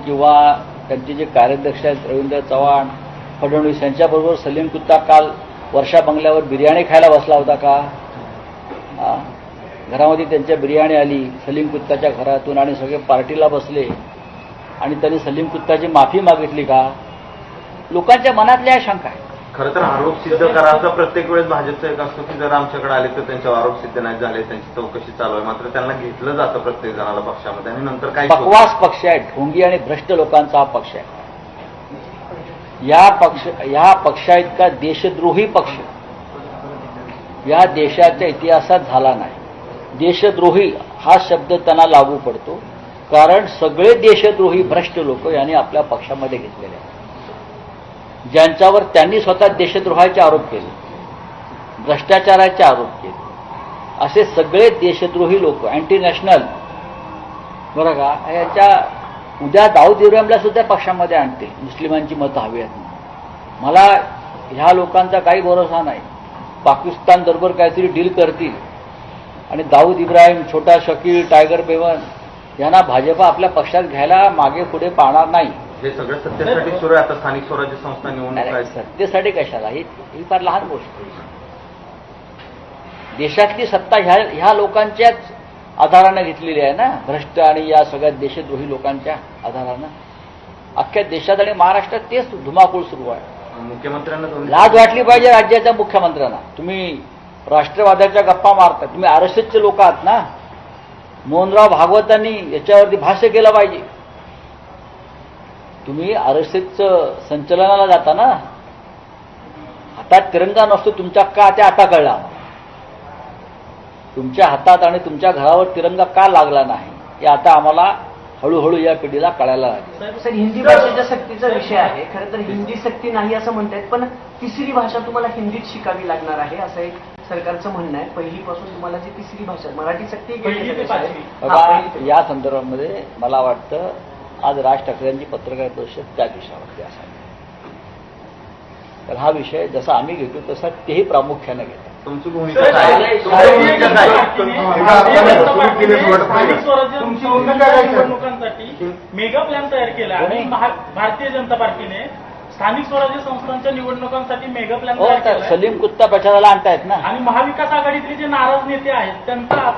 किंवा त्यांचे जे कार्याध्यक्ष आहेत रवींद्र चव्हाण, फडणवीस यांच्याबरोबर सलीम कुत्ता काल वर्षा बंगल्यावर बिर्याणी खायला बसला होता का? घरामध्ये त्यांच्या बिर्याणी आली सलीम कुत्ताच्या घरातून आणि सगळे पार्टीला बसले आणि त्यांनी सलीम कुत्ताची माफी मागितली का? लोकांच्या मनातल्या शंका आहे. खरं तर आरोप सिद्ध करायचा प्रत्येक वेळेस भाजपचा एक असतो की जर आमच्याकडे आले तर त्यांच्यावर आरोप सिद्ध नाही झाले, त्यांची चौकशी चालू आहे, मात्र त्यांना घेतलं जातं प्रत्येक जणाला पक्षामध्ये आणि नंतर काय बकवास पक्ष आहे, ढोंगी आणि भ्रष्ट लोकांचा हा पक्ष आहे. या पक्षाइतका देशद्रोही पक्ष या देशाच्या इतिहासात झाला नाही. देशद्रोही हा शब्द त्यांना लागू पडतो कारण सगळे देशद्रोही भ्रष्ट लोक यांनी आपल्या पक्षामध्ये घेतलेले आहेत. ज्यांच्यावर त्यांनी स्वतः देशद्रोहाचे आरोप केले, भ्रष्टाचाराचे आरोप केले, असे सगळे देशद्रोही लोक अँटी नॅशनल बरं का, याच्या उद्या दाऊद इब्राहिमला सुद्धा पक्षामध्ये आणतील. मुस्लिमांची मतं हवी आहेत. मला ह्या लोकांचा काही भरोसा नाही. पाकिस्तान बरोबर काहीतरी डील करतील आणि दाऊद इब्राहिम, छोटा शकील, टायगर बेवन यांना भाजपा आपल्या पक्षात घ्यायला मागे पुढे पाहणार नाही. हे सगळं सत्तेसाठी सुरू आहे. आता स्थानिक स्वराज्य संस्था निवडणूक सत्तेसाठी कशाला? ही फार लहान गोष्ट आहे. देशातली सत्ता ह्या लोकांच्याच आधारानं घेतलेली आहे ना, भ्रष्ट आणि या सगळ्या देशद्रोही लोकांच्या आधारानं. अख्ख्या देशात आणि महाराष्ट्रात तेच धुमाकूळ सुरू आहे. मुख्यमंत्र्यांना लाज वाटली पाहिजे राज्याच्या मुख्यमंत्र्यांना. तुम्ही राष्ट्रवादाच्या गप्पा मारता, तुम्ही आरएसएसचे लोक आहात ना. मोहनराव भागवतांनी याच्यावरती भाष्य केलं पाहिजे. तुम्ही आरएसएसचं संचलनाला जाता ना, हातात तिरंगा नसतो तुमच्या का, ते आता कळला. तुमच्या हातात आणि तुमच्या घरावर तिरंगा का लागला नाही हे आता आम्हाला हळूहळू या पिढीला कळायला लागेल. सर, हिंदी भाषेच्या सक्तीचा विषय आहे. खरं तर हिंदी सक्ती नाही असं म्हणतायत, पण तिसरी भाषा तुम्हाला हिंदीत शिकावी लागणार आहे असं एक सरकारचं म्हणणं आहे. पहिलीपासून तुम्हाला जी तिसरी भाषा, मराठी सक्ती या संदर्भामध्ये मला वाटतं आज राज ठाकरेंची पत्रकार परिषद त्या विषयावरती असावी. तर हा विषय जसा आम्ही घेतो तसा तेही प्रामुख्याने घेतात. तुमची भूमिका काय? निवडणुकांसाठी मेगा प्लॅन तयार केला आणि भारतीय जनता पार्टीने स्थानिक स्वराज्य संस्थांच्या निवडणुकांसाठी मेगा प्लॅन तयार केला. सलीम कुत्ता प्रचाराला आणतायत ना. आणि महाविकास आघाडीतले जे नाराज नेते आहेत त्यांचा आता